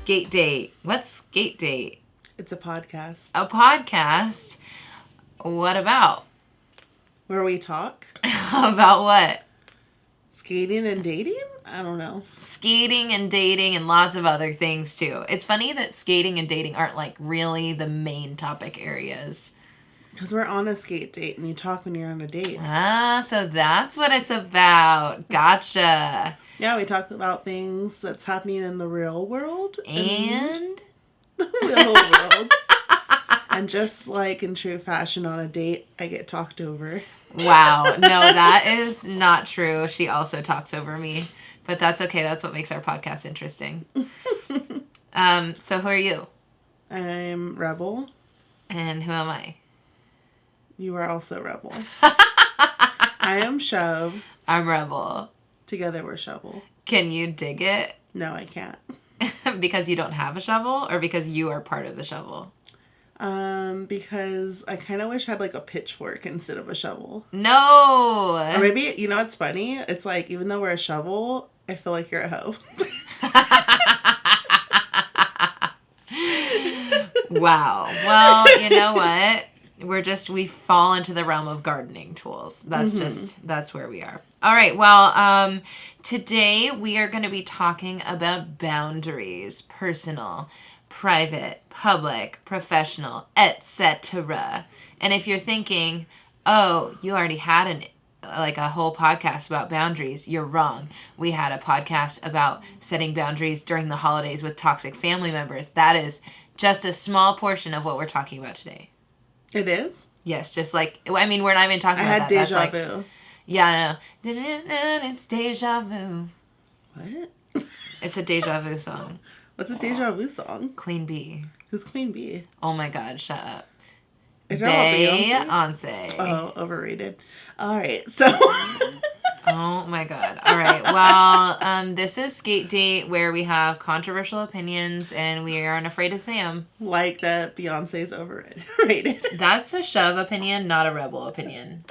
Skate date. What's skate date? It's a podcast. A podcast? What about? Where we talk? About what? Skating and dating? I don't know. Skating and dating and lots of other things too. It's funny that skating and dating aren't like really the main topic areas. Because we're on a skate date and you talk when you're on a date. Ah, so that's what it's about. Gotcha. Yeah, we talk about things that's happening in the real world. And? The real world. And just like in true fashion on a date, I get talked over. Wow. No, that is not true. She also talks over me. But that's okay. That's what makes our podcast interesting. So who are you? I'm Rebel. And who am I? You are also Rebel. I am Shove. I'm Rebel. Together we're Shovel. Can you dig it? No, I can't. Because you don't have a shovel or because you are part of the shovel? Because I kind of wish I had like a pitchfork instead of a shovel. No! Or maybe, you know what's funny? It's like, even though we're a shovel, I feel like you're a hoe. Wow. Well, you know what? We fall into the realm of gardening tools. That's where we are. All right. Well, today we are going to be talking about boundaries, personal, private, public, professional, etc. And if you're thinking, oh, you already had a whole podcast about boundaries, you're wrong. We had a podcast about setting boundaries during the holidays with toxic family members. That is just a small portion of what we're talking about today. It is? Yes, just like, I mean, we're not even talking about that. I had deja vu. Yeah, I know. It's deja vu. What? It's a deja vu song. What's a deja vu song? Queen Bee. Who's Queen Bee? Oh my God, shut up. Is that Beyonce. Oh, overrated. All right, so... Oh my God. All right. Well, this is Skate Date, where we have controversial opinions and we aren't afraid to say them. Like that Beyonce's overrated. That's a Shove opinion, not a Rebel opinion.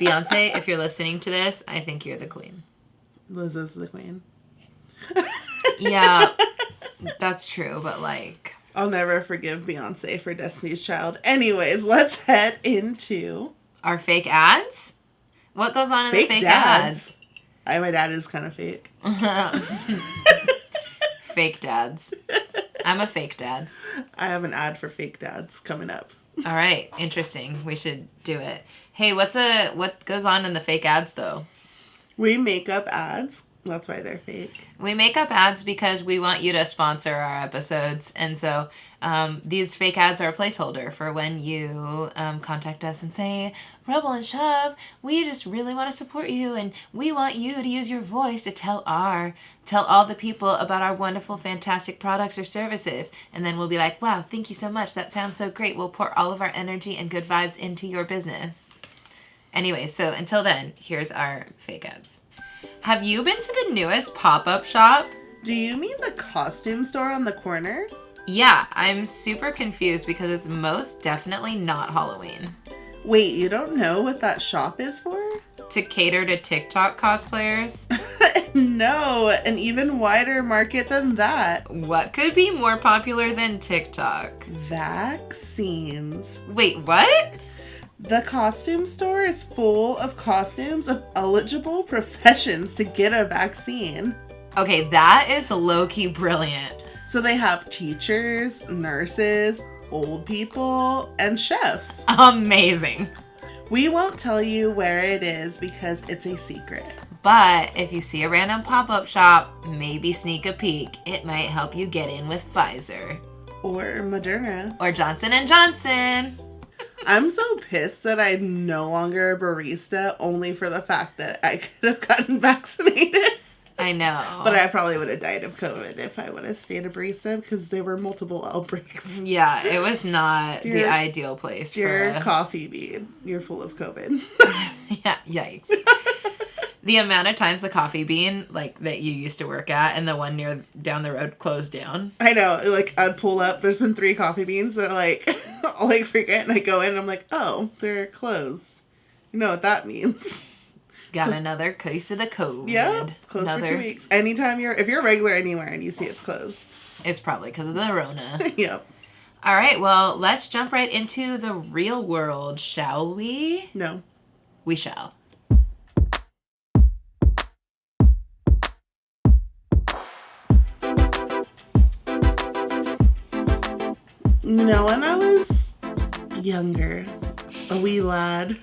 Beyonce, if you're listening to this, I think you're the queen. Liz is the queen. Yeah, that's true, but like... I'll never forgive Beyonce for Destiny's Child. Anyways, let's head into... Our fake ads? What goes on in fake the fake dads? ads? My dad is kind of fake. Fake dads. I'm a fake dad. I have an ad for fake dads coming up. All right. Interesting. We should do it. Hey, what goes on in the fake ads, though? We make up ads. That's why they're fake. We make up ads because we want you to sponsor our episodes. And so these fake ads are a placeholder for when you contact us and say, Rebel and Shove, we just really want to support you. And we want you to use your voice to tell all the people about our wonderful, fantastic products or services. And then we'll be like, wow, thank you so much. That sounds so great. We'll pour all of our energy and good vibes into your business. Anyway, so until then, here's our fake ads. Have you been to the newest pop-up shop? Do you mean the costume store on the corner? Yeah, I'm super confused because it's most definitely not Halloween. Wait, you don't know what that shop is for? To cater to TikTok cosplayers? No, an even wider market than that. What could be more popular than TikTok? Vaccines. Wait, what? The costume store is full of costumes of eligible professions to get a vaccine. Okay, that is low-key brilliant. So they have teachers, nurses, old people, and chefs. Amazing. We won't tell you where it is because it's a secret. But if you see a random pop-up shop, maybe sneak a peek. It might help you get in with Pfizer. Or Moderna. Or Johnson & Johnson. I'm so pissed that I'm no longer a barista only for the fact that I could have gotten vaccinated. I know. But I probably would have died of COVID if I would have stayed a barista because there were multiple outbreaks. Yeah, it was not the ideal place for coffee bean. You're full of COVID. Yeah, yikes. The amount of times the coffee bean, like, that you used to work at and the one near down the road closed down. I know. Like, I'd pull up. There's been 3 coffee beans that are like, I'll like forget and I go in and I'm like, oh, they're closed. You know what that means. Got another case of the COVID. Yep. Closed for 2 weeks. Anytime if you're a regular anywhere and you see it's closed. It's probably because of the Rona. Yep. All right, well, let's jump right into the real world, shall we? No. We shall. You know, when I was younger, a wee lad,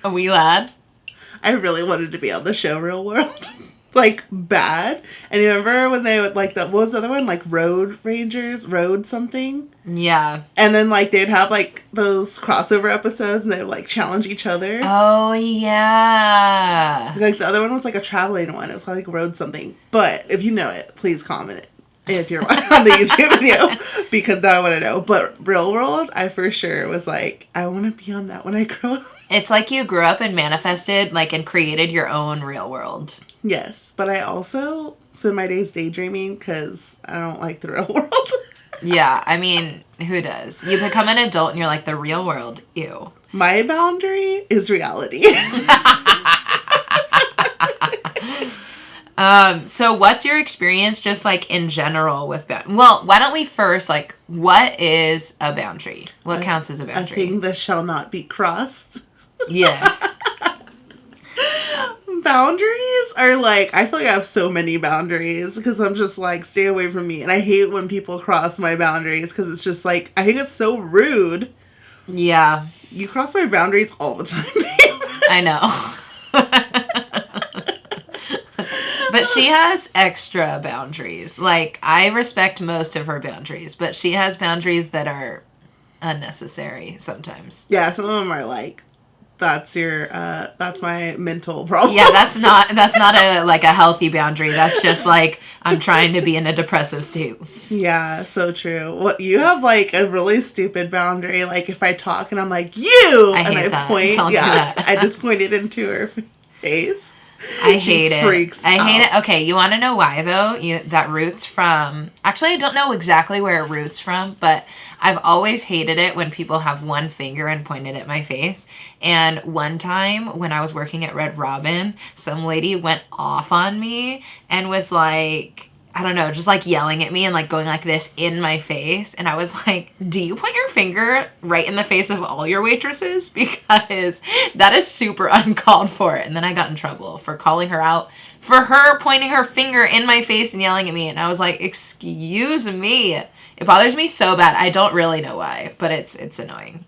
I really wanted to be on the show Real World. Like, bad. And you remember when they would, like, what was the other one? Like, Road Rangers? Road something? Yeah. And then, like, they'd have, like, those crossover episodes and they would, like, challenge each other. Oh, yeah. Like, the other one was, like, a traveling one. It was called, like, Road something. But if you know it, please comment it. If you're on the YouTube video, because now I want to know. But Real World, I for sure was like, I want to be on that when I grow up. It's like you grew up and manifested, like, and created your own real world. Yes, but I also spend my days daydreaming because I don't like the real world. Yeah, I mean, who does? You become an adult and you're like, the real world, ew. My boundary is reality. So what's your experience just like in general with well, why don't we first, like, what is a boundary? What counts as a boundary? A thing that shall not be crossed. Yes. Boundaries are like, I feel like I have so many boundaries because I'm just like, stay away from me. And I hate when people cross my boundaries because it's just like, I think it's so rude. Yeah. You cross my boundaries all the time, babe. I know. But she has extra boundaries. Like, I respect most of her boundaries, but she has boundaries that are unnecessary sometimes. Yeah, some of them are like, that's my mental problem. Yeah, that's not a healthy boundary. That's just like, I'm trying to be in a depressive state. Yeah, so true. Well, you have like a really stupid boundary. Like if I talk and I'm like, you, I hate that. Don't do that. I just pointed into her face. I hate it. I hate it. Okay, you want to know why though? That roots from. Actually, I don't know exactly where it roots from, but I've always hated it when people have one finger and pointed at my face. And one time when I was working at Red Robin, some lady went off on me and was like, I don't know, just like yelling at me and like going like this in my face. And I was like, do you put your finger right in the face of all your waitresses? Because that is super uncalled for. And then I got in trouble for calling her out for her pointing her finger in my face and yelling at me. And I was like, excuse me. It bothers me so bad. I don't really know why, but it's annoying.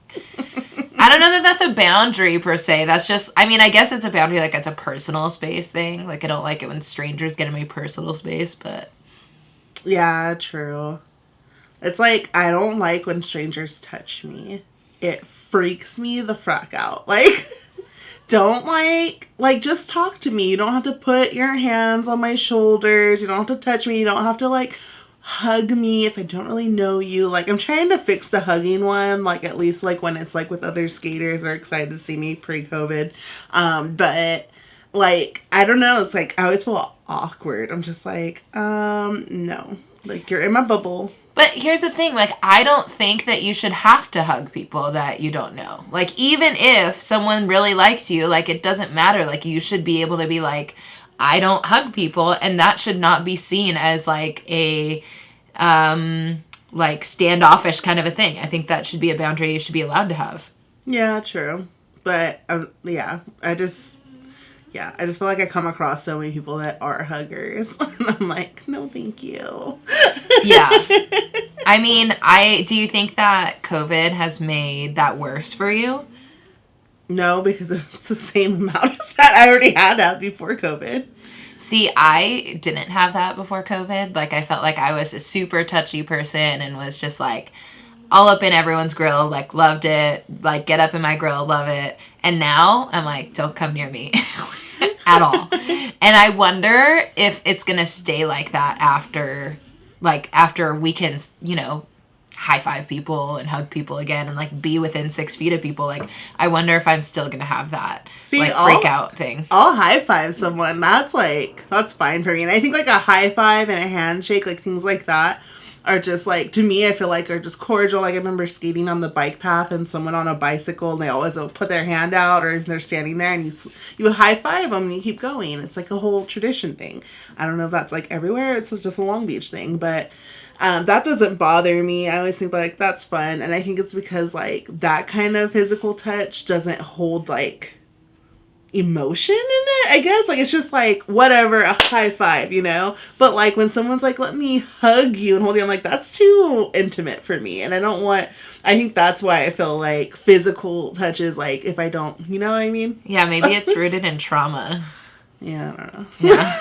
I don't know that that's a boundary per se. That's just, I mean, I guess it's a boundary, like it's a personal space thing. Like I don't like it when strangers get in my personal space, but. Yeah, true. It's like, I don't like when strangers touch me. It freaks me the frack out. Like, don't like, just talk to me. You don't have to put your hands on my shoulders. You don't have to touch me. You don't have to, like, hug me if I don't really know you. Like, I'm trying to fix the hugging one, like, at least, like, when it's, like, with other skaters that are excited to see me pre-COVID. But, like, I don't know. It's, like, I always feel awkward. I'm just like, no. Like, you're in my bubble. But here's the thing, like, I don't think that you should have to hug people that you don't know. Like, even if someone really likes you, like, it doesn't matter. Like, you should be able to be like, I don't hug people, and that should not be seen as, like, a, like, standoffish kind of a thing. I think that should be a boundary you should be allowed to have. Yeah, true. But, yeah, I just feel like I come across so many people that are huggers. And I'm like, no, thank you. Yeah. I mean, do you think that COVID has made that worse for you? No, because it's the same amount as that. I already had that before COVID. See, I didn't have that before COVID. Like, I felt like I was a super touchy person and was just, like, all up in everyone's grill, like, loved it. Like, get up in my grill, love it. And now, I'm like, don't come near me at all. And I wonder if it's going to stay like that after we can, you know, high five people and hug people again and like be within 6 feet of people. Like, I wonder if I'm still gonna have that freak out thing. I'll high five someone. That's fine for me. And I think like a high five and a handshake, like things like that, are just like, to me, I feel like are just cordial. Like I remember skating on the bike path and someone on a bicycle and they always will put their hand out, or if they're standing there and you high five them and you keep going. It's like a whole tradition thing. I don't know if that's like everywhere. It's just a Long Beach thing, but that doesn't bother me. I always think like that's fun. And I think it's because like that kind of physical touch doesn't hold like emotion in it, I guess. Like it's just like whatever, a high five, you know. But like when someone's like, let me hug you and hold you, I'm like, that's too intimate for me, and I think that's why I feel like physical touches, like if I don't, you know what I mean. Yeah, maybe it's rooted in trauma. Yeah, I don't know. Yeah.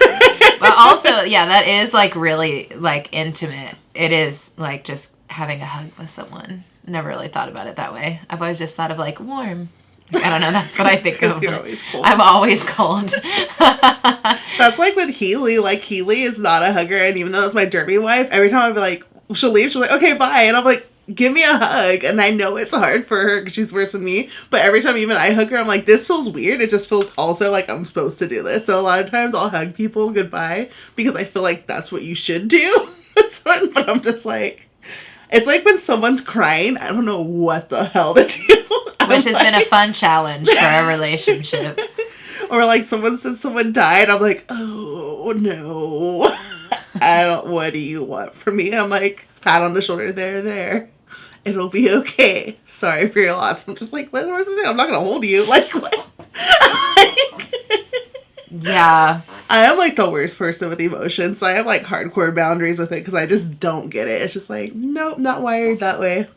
But also, yeah, that is like really like intimate. It is like just having a hug with someone. Never really thought about it that way. I've always just thought of like warm. I don't know. That's what I think of. You're always cold. I'm always cold. That's like with Healy. Like Healy is not a hugger, and even though that's my derby wife, every time I'd be like, she'll leave, she'll be like, okay, bye, and I'm like, give me a hug. And I know it's hard for her because she's worse than me. But every time even I hug her, I'm like, this feels weird. It just feels also like I'm supposed to do this. So a lot of times I'll hug people goodbye because I feel like that's what you should do. But I'm just like, it's like when someone's crying, I don't know what the hell to do. Which has been a fun challenge for our relationship. Or like someone says someone died, I'm like, oh no. What do you want from me? I'm like, pat on the shoulder, there. It'll be okay. Sorry for your loss. I'm just like, what was I saying? I'm not gonna hold you. Like what? Yeah. I am like the worst person with emotions. So I have like hardcore boundaries with it because I just don't get it. It's just like, nope, not wired that way.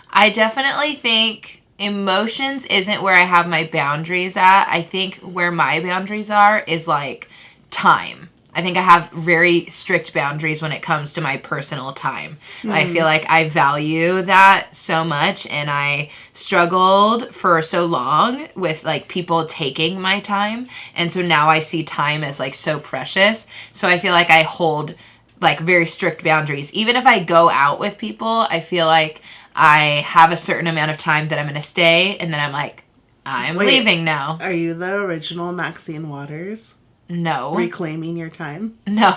I definitely think emotions isn't where I have my boundaries at. I think where my boundaries are is like time. I think I have very strict boundaries when it comes to my personal time. I feel like I value that so much, and I struggled for so long with like people taking my time. And so now I see time as like so precious. So I feel like I hold like very strict boundaries. Even if I go out with people, I feel like I have a certain amount of time that I'm going to stay, and then I'm like, I'm leaving now. Are you the original Maxine Waters? No. Reclaiming your time? No.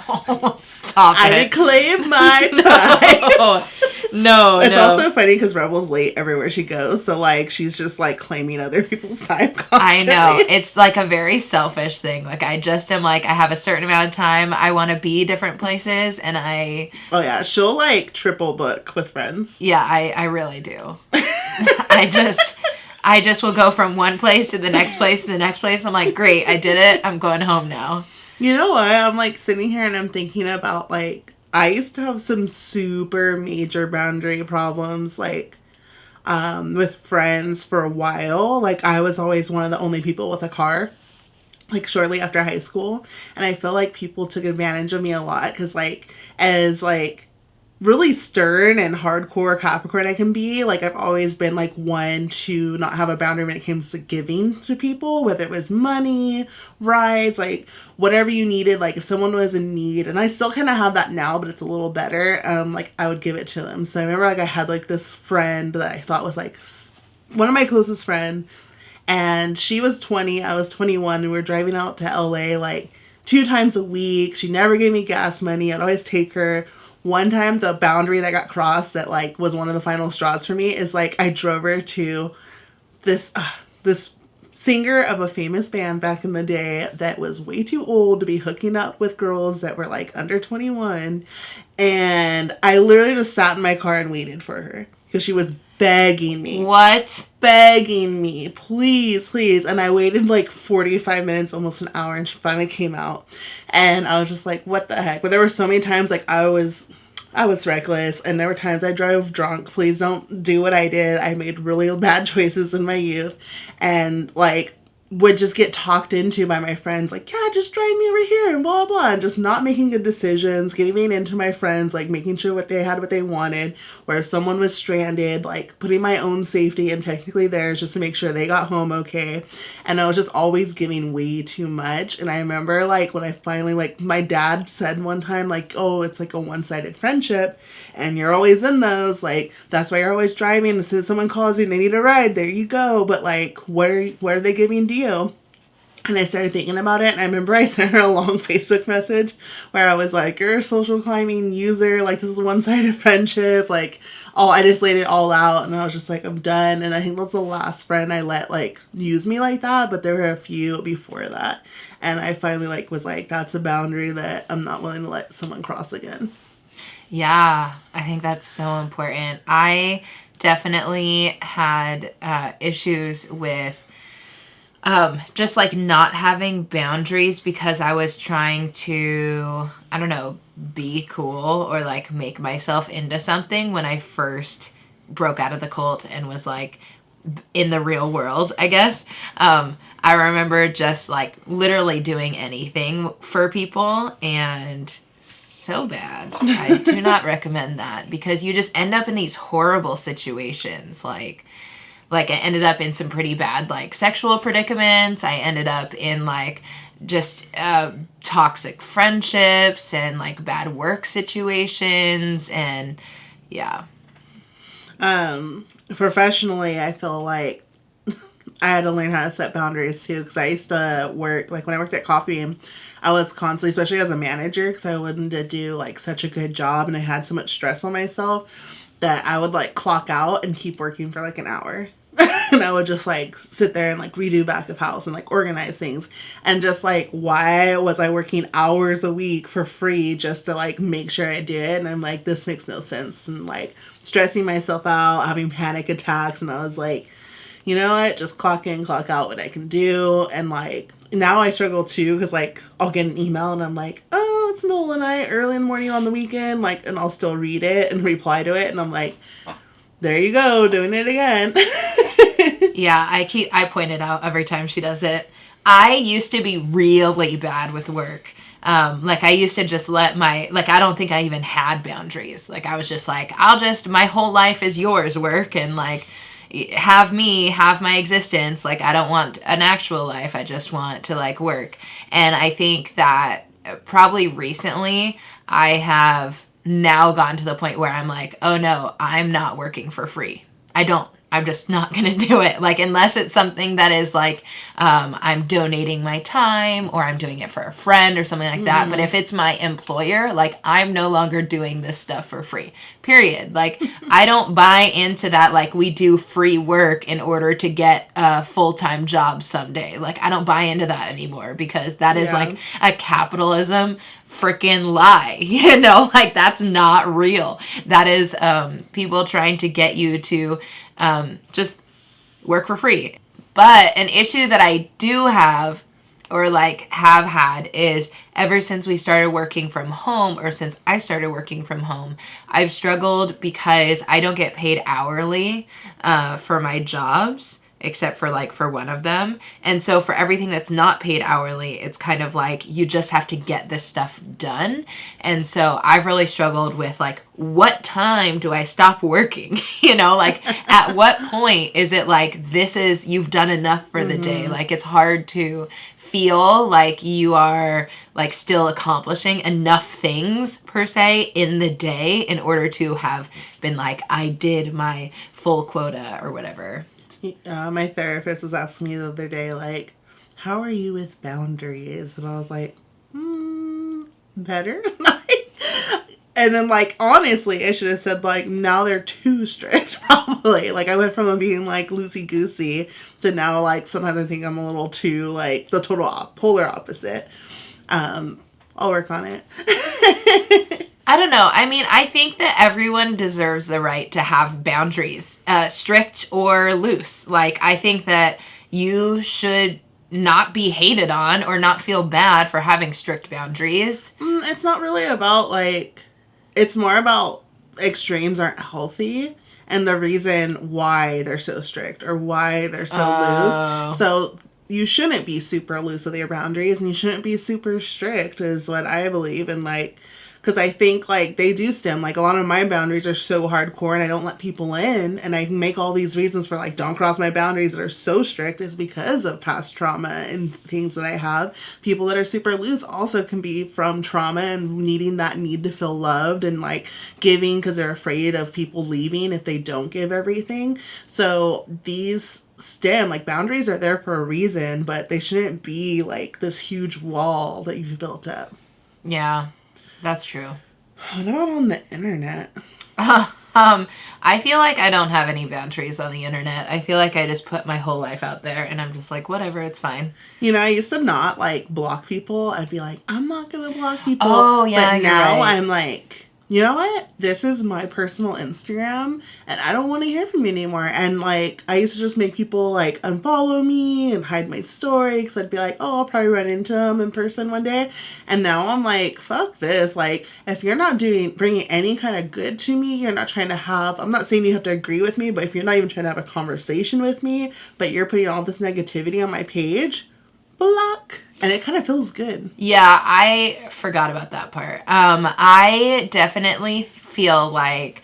Stop I it. reclaim my time. No. It's also funny because Rebel's late everywhere she goes. So, like, she's just, like, claiming other people's time constantly. I know. It's, like, a very selfish thing. Like, I just am, like, I have a certain amount of time. I want to be different places, and I... Oh, yeah. She'll, like, triple book with friends. Yeah, I really do. I just will go from one place to the next place to the next place. I'm like, great, I did it. I'm going home now. You know what? I'm, like, sitting here and I'm thinking about, like, I used to have some super major boundary problems, like, with friends for a while. Like, I was always one of the only people with a car, like, shortly after high school. And I feel like people took advantage of me a lot because, like, as, like, really stern and hardcore Capricorn I can be, like, I've always been, like, one to not have a boundary when it comes to giving to people, whether it was money, rides, like, whatever you needed. Like, if someone was in need, and I still kind of have that now, but it's a little better, like, I would give it to them. So I remember, like, I had, like, this friend that I thought was, like, one of my closest friends, and she was 20, I was 21, and we were driving out to LA, like, 2 times a week. She never gave me gas money. I'd always take her. One time, the boundary that got crossed that, like, was one of the final straws for me is, like, I drove her to this singer of a famous band back in the day that was way too old to be hooking up with girls that were, like, under 21. And I literally just sat in my car and waited for her because she was begging me. What? Begging me. Please, please. And I waited, like, 45 minutes, almost an hour, and she finally came out. And I was just like, what the heck? But there were so many times, like, I was reckless, and there were times I drove drunk. Please don't do what I did. I made really bad choices in my youth, and, like, would just get talked into by my friends, like, yeah, just drive me over here, and blah, blah, and just not making good decisions, getting into my friends, like, making sure what they wanted, where if someone was stranded, like, putting my own safety and technically theirs just to make sure they got home okay, and I was just always giving way too much. And I remember, like, when I finally, like, my dad said one time, like, oh, it's like a one-sided friendship, and you're always in those, like, that's why you're always driving. As soon as someone calls you and they need a ride, there you go. But, like, what are they giving to you? And I started thinking about it, and I remember I sent her a long Facebook message where I was like, you're a social climbing user, like, this is one-sided friendship, like, I just laid it all out, and I was just like, I'm done. And I think that's the last friend I let, like, use me like that, but there were a few before that. And I finally, like, was like, that's a boundary that I'm not willing to let someone cross again. Yeah, I think that's so important. I definitely had issues with just like not having boundaries because I was trying to, I don't know, be cool or like make myself into something when I first broke out of the cult and was like in the real world, I guess. I remember just like literally doing anything for people, and so bad. I do not recommend that because you just end up in these horrible situations. Like I ended up in some pretty bad like sexual predicaments. I ended up in like just toxic friendships and like bad work situations, and yeah. Professionally, I feel like I had to learn how to set boundaries too, because I used to work, like when I worked at Coffee Bean, I was constantly, especially as a manager, because I wanted to do like such a good job and I had so much stress on myself that I would like clock out and keep working for like an hour. And I would just like sit there and like redo back of house and like organize things. And just like, why was I working hours a week for free just to like make sure I did it? And I'm like, this makes no sense. And like stressing myself out, having panic attacks. And I was like, you know what? Just clock in, clock out what I can do. And like, now I struggle too, because like I'll get an email and I'm like, oh, it's middle of the night, early in the morning on the weekend. Like, and I'll still read it and reply to it. And I'm like, there you go, doing it again. Yeah, I point it out every time she does it. I used to be really bad with work. Like I used to just let I don't think I even had boundaries. Like I was just like, my whole life is yours, work, and like have my existence. Like I don't want an actual life. I just want to like work. And I think that probably recently I have now gotten to the point where I'm like, oh no, I'm not working for free. I'm just not going to do it. Like, unless it's something that is like, I'm donating my time or I'm doing it for a friend or something like that. But if it's my employer, like, I'm no longer doing this stuff for free, period. Like, I don't buy into that. Like, we do free work in order to get a full-time job someday. Like, I don't buy into that anymore because that is like a capitalism freaking lie. You know, like, that's not real. That is people trying to get you to just work for free. But an issue that I do have, or like have had, is ever since we started working from home, or since I started working from home, I've struggled because I don't get paid hourly for my jobs, except for like for one of them. And so for everything that's not paid hourly, it's kind of like you just have to get this stuff done. And so I've really struggled with like, what time do I stop working? You know, like at what point is it like, you've done enough for the day? Like it's hard to feel like you are like still accomplishing enough things per se in the day in order to have been like, I did my full quota or whatever. My therapist was asking me the other day, like, how are you with boundaries? And I was like, better. And then, like, honestly, I should have said, like, now they're too strict, probably. Like, I went from them being, like, loosey-goosey to now, like, sometimes I think I'm a little too, like, the total polar opposite. I'll work on it. I don't know. I mean, I think that everyone deserves the right to have boundaries, strict or loose. Like, I think that you should not be hated on or not feel bad for having strict boundaries. It's not really about, like, it's more about extremes aren't healthy and the reason why they're so strict or why they're so loose. So you shouldn't be super loose with your boundaries and you shouldn't be super strict is what I believe. And, like, because I think, like, they do stem. Like, a lot of my boundaries are so hardcore and I don't let people in. And I make all these reasons for, like, don't cross my boundaries that are so strict is because of past trauma and things that I have. People that are super loose also can be from trauma and needing that need to feel loved and, like, giving because they're afraid of people leaving if they don't give everything. So these stem. Like, boundaries are there for a reason, but they shouldn't be like this huge wall that you've built up. Yeah, that's true. What about on the internet? I feel like I don't have any boundaries on the internet. I feel like I just put my whole life out there and I'm just like, whatever, it's fine. You know, I used to not like block people. I'd be like, I'm not gonna block people. Oh, yeah, but now right. I'm like, you know what? This is my personal Instagram and I don't want to hear from you anymore. And like, I used to just make people like unfollow me and hide my story because I'd be like, oh, I'll probably run into them in person one day. And now I'm like, fuck this. Like, if you're not bringing any kind of good to me, you're not trying to have, I'm not saying you have to agree with me, but if you're not even trying to have a conversation with me, but you're putting all this negativity on my page, block. And it kind of feels good. Yeah, I forgot about that part. I definitely feel like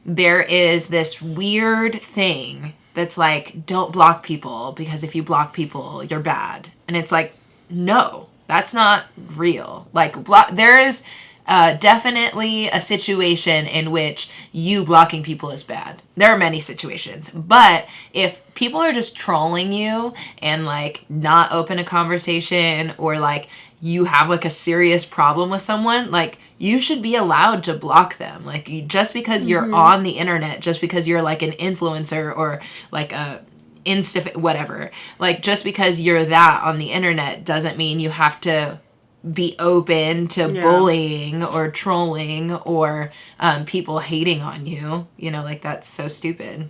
there is this weird thing that's like, don't block people because if you block people, you're bad. And it's like, no, that's not real. Like, there is definitely a situation in which you blocking people is bad. There are many situations. But if people are just trolling you and like not open a conversation or like you have like a serious problem with someone, like you should be allowed to block them. Like just because you're on the internet, just because you're like an influencer or like a whatever, like just because you're that on the internet doesn't mean you have to be open to bullying or trolling or people hating on you. You know, like that's so stupid.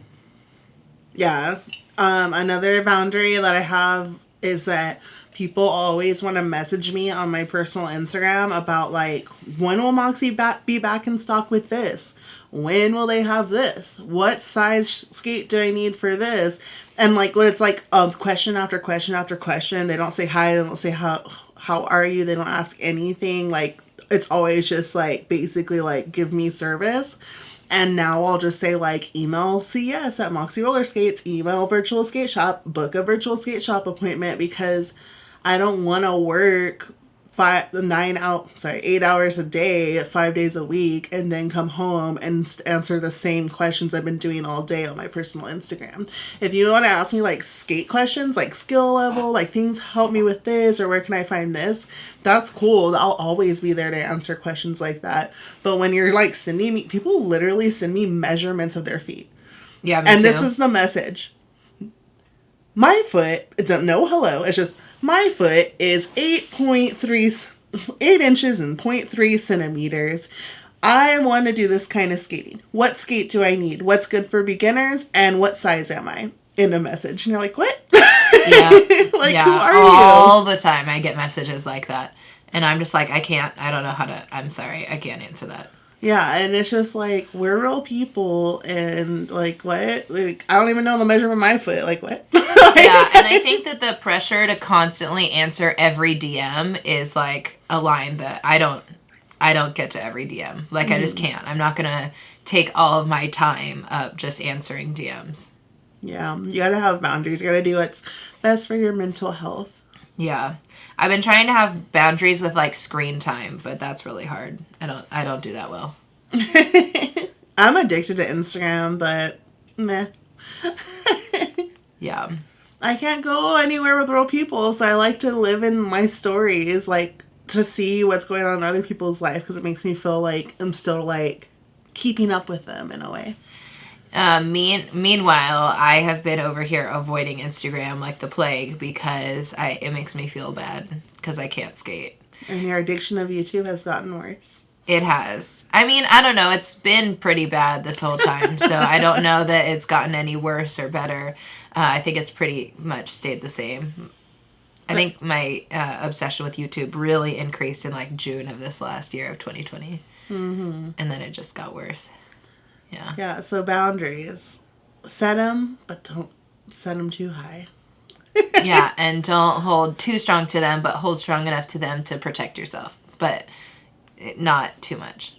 Yeah. Another boundary that I have is that people always want to message me on my personal Instagram about like, when will Moxie be back in stock with this? When will they have this? What size skate do I need for this? And like when it's like question after question after question, they don't say hi, they don't say how are you? They don't ask anything. Like, it's always just like basically like give me service. And now I'll just say like email CS at Moxie Roller Skates, email virtual skate shop, book a virtual skate shop appointment because I don't want to work 8 hours a day, 5 days a week, and then come home and answer the same questions I've been doing all day on my personal Instagram. If you want to ask me like skate questions, like skill level, like things help me with this, or where can I find this, that's cool. I'll always be there to answer questions like that. But when you're like sending me, people literally send me measurements of their feet. Yeah, me and too. This is the message. My foot, no hello, it's just, my foot is 8 inches and 0.3 centimeters. I want to do this kind of skating. What skate do I need? What's good for beginners? And what size am I? In a message. And you're like, what? Yeah. Like, yeah. Who are you? you? All the time I get messages like that. And I'm just like, I don't know how to, I'm sorry, I can't answer that. Yeah, and it's just like, we're real people, and like, what? Like, I don't even know the measurement of my foot. Like, what? Yeah, and I think that the pressure to constantly answer every DM is like a line that I don't get to every DM. Like, I just can't. I'm not gonna take all of my time up just answering DMs. Yeah, you gotta have boundaries. You gotta do what's best for your mental health. Yeah. I've been trying to have boundaries with like screen time, but that's really hard. I don't do that well. I'm addicted to Instagram, but meh. Yeah. I can't go anywhere with real people, so I like to live in my stories, like to see what's going on in other people's life because it makes me feel like I'm still like keeping up with them in a way. Meanwhile, I have been over here avoiding Instagram like the plague because it makes me feel bad because I can't skate. And your addiction of YouTube has gotten worse. It has. I mean, I don't know. It's been pretty bad this whole time, so I don't know that it's gotten any worse or better. I think it's pretty much stayed the same. I think my obsession with YouTube really increased in like June of this last year of 2020. Mm-hmm. And then it just got worse. Yeah. Yeah, so boundaries. Set them, but don't set them too high. Yeah, and don't hold too strong to them, but hold strong enough to them to protect yourself. But not too much.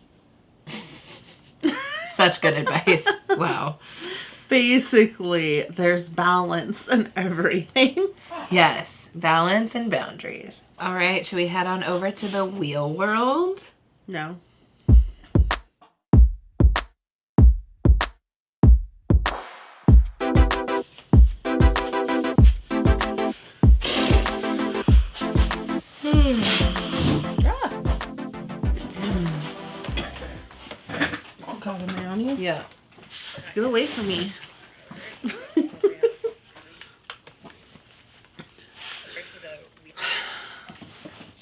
Such good advice. Wow. Basically, there's balance in everything. Yes, balance and boundaries. All right, should we head on over to the wheel world? No. Yeah. Oh God, am I on you? Yeah. Get away from me.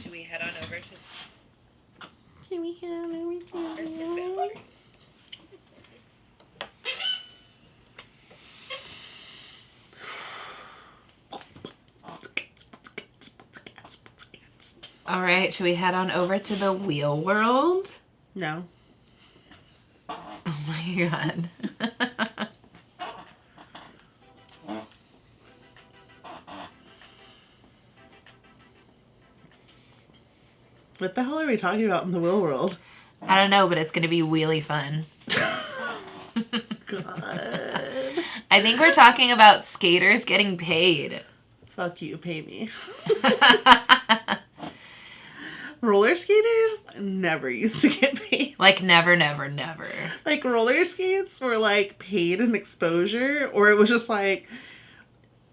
Should we head on over to... Can we head on over to... All right, should we head on over to the wheel world? No. Oh my God. What the hell are we talking about in the wheel world? I don't know, but it's going to be wheelie fun. God. I think we're talking about skaters getting paid. Fuck you, pay me. Roller skaters never used to get paid. Like never, never, never. Like roller skates were like paid in exposure, or it was just like,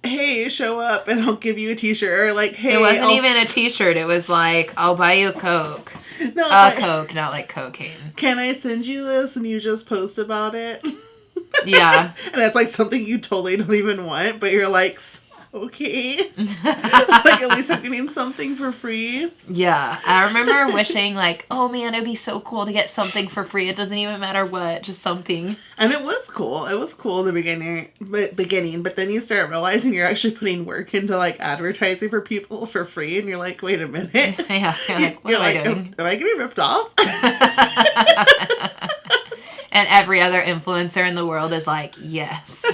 hey, show up and I'll give you a t-shirt, or like, hey, it wasn't even a t-shirt. It was like, I'll buy you a Coke. No, A Coke, not like cocaine. Can I send you this and you just post about it? Yeah. And it's like something you totally don't even want, but you're like, okay. Like at least I'm getting something for free. Yeah. I remember wishing like, oh man, it'd be so cool to get something for free. It doesn't even matter what, just something. And it was cool. It was cool in the beginning, but then you start realizing you're actually putting work into like advertising for people for free, and you're like, wait a minute. Yeah. You're like, what am I doing? Am I getting ripped off? And every other influencer in the world is like, yes.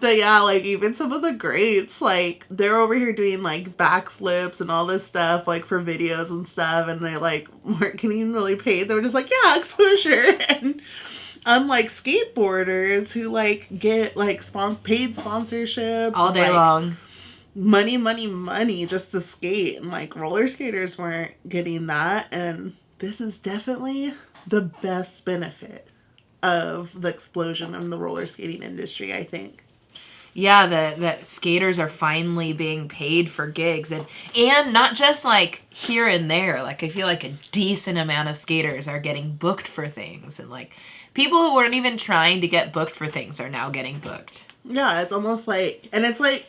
But yeah, like even some of the greats, like they're over here doing like backflips and all this stuff, like for videos and stuff, and they like weren't getting really paid. They were just like, yeah, exposure. And unlike skateboarders who like get like paid sponsorships all day like, long, money just to skate, and like roller skaters weren't getting that. And this is definitely the best benefit of the explosion in the roller skating industry, I think. Yeah, that skaters are finally being paid for gigs, and not just like here and there. Like I feel like a decent amount of skaters are getting booked for things, and like people who weren't even trying to get booked for things are now getting booked. Yeah, it's almost like, and it's like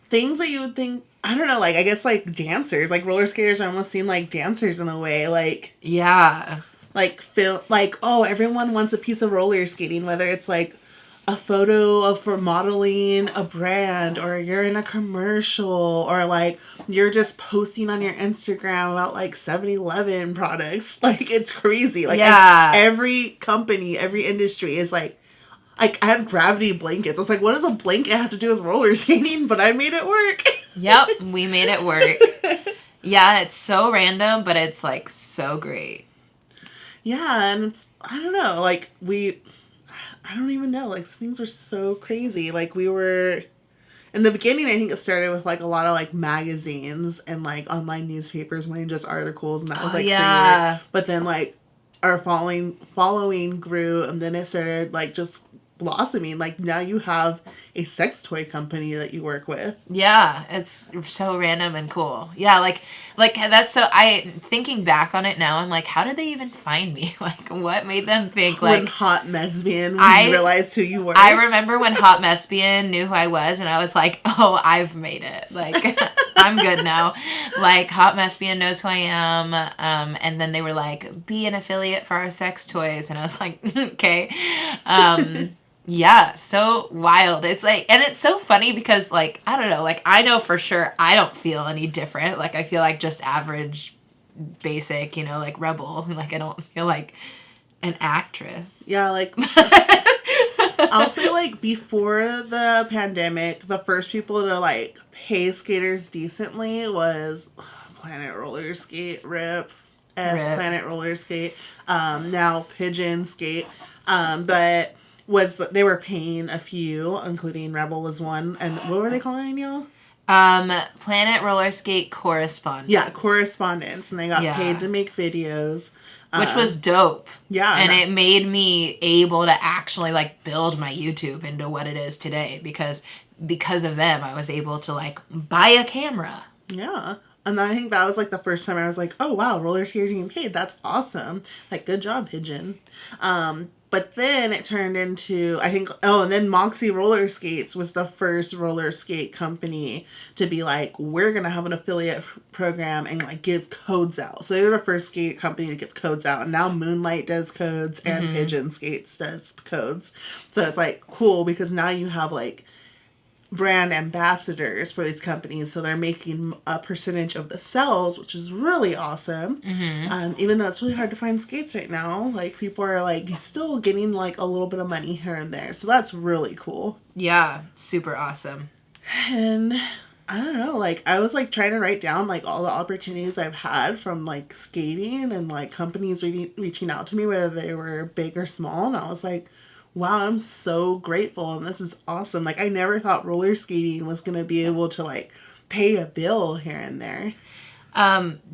things that you would think, I don't know, like I guess like dancers, like roller skaters almost seem like dancers in a way, like yeah, like oh, everyone wants a piece of roller skating, whether it's like a photo of for modeling a brand, or you're in a commercial, or like you're just posting on your Instagram about like 7-Eleven products. Like it's crazy. Like yeah. Every company, every industry is like I had gravity blankets. I was like, what does a blanket have to do with roller skating? But I made it work. Yep, we made it work. Yeah, it's so random, but it's like so great. Yeah, and it's, I don't know, like I don't even know. Like, things were so crazy. Like, we were... In the beginning, I think it started with, like, a lot of, like, magazines and, like, online newspapers wanting just articles. And that was, like, yeah. favorite. But then, like, our following grew. And then it started, like, just blossoming. Like, now you have a sex toy company that you work with. Yeah, it's so random and cool. Yeah, like that's so, thinking back on it now, I'm like, how did they even find me? Like, what made them think, like... When Hot Mesbian realized who you were. I remember when Hot Mesbian knew who I was, and I was like, oh, I've made it. Like, I'm good now. Like, Hot Mesbian knows who I am. And then they were like, be an affiliate for our sex toys. And I was like, okay. Yeah, so wild. It's like, and it's so funny because, like, I don't know, like, I know for sure I don't feel any different. Like, I feel like just average, basic, you know, like, rebel. Like, I don't feel like an actress. Yeah, like, I'll say, like, before the pandemic, the first people to, like, pay skaters decently was Planet Roller Skate, RIP. Planet Roller Skate. Now Pigeon Skate. But... they were paying a few, including Rebel was one, and what were they calling y'all? Planet Roller Skate Correspondents. Yeah, correspondents, and they got paid to make videos. Which was dope. Yeah. And it made me able to actually, like, build my YouTube into what it is today, because of them, I was able to, like, buy a camera. Yeah. And I think that was like the first time I was like, oh wow, roller skaters getting paid. That's awesome. Like, good job, Pigeon. But then it turned into, I think, and then Moxie Roller Skates was the first roller skate company to be like, we're going to have an affiliate program and like give codes out. So they were the first skate company to give codes out. And now Moonlight does codes and Pigeon Skates does codes. So it's like cool because now you have like brand ambassadors for these companies, so they're making a percentage of the sales, which is really awesome. Even though it's really hard to find skates right now, like people are like still getting like a little bit of money here and there, so that's really cool. Yeah, super awesome. And I don't know, like I was like trying to write down like all the opportunities I've had from like skating and like companies reaching out to me, whether they were big or small, and I was like, wow, I'm so grateful, and this is awesome. Like, I never thought roller skating was going to be able to, like, pay a bill here and there.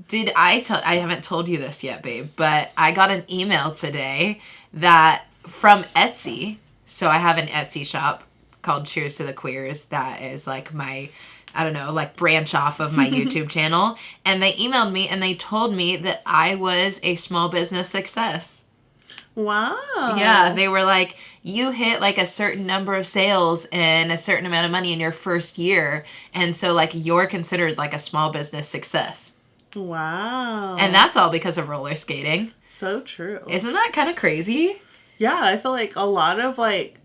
Did I haven't told you this yet, babe, but I got an email today that from Etsy. So I have an Etsy shop called Cheers to the Queers that is, like, my, I don't know, like, branch off of my YouTube channel. And they emailed me, and they told me that I was a small business success. Wow. Yeah, they were like, you hit like a certain number of sales and a certain amount of money in your first year. And so like you're considered like a small business success. Wow. And that's all because of roller skating. So true. Isn't that kind of crazy? Yeah, I feel like a lot of like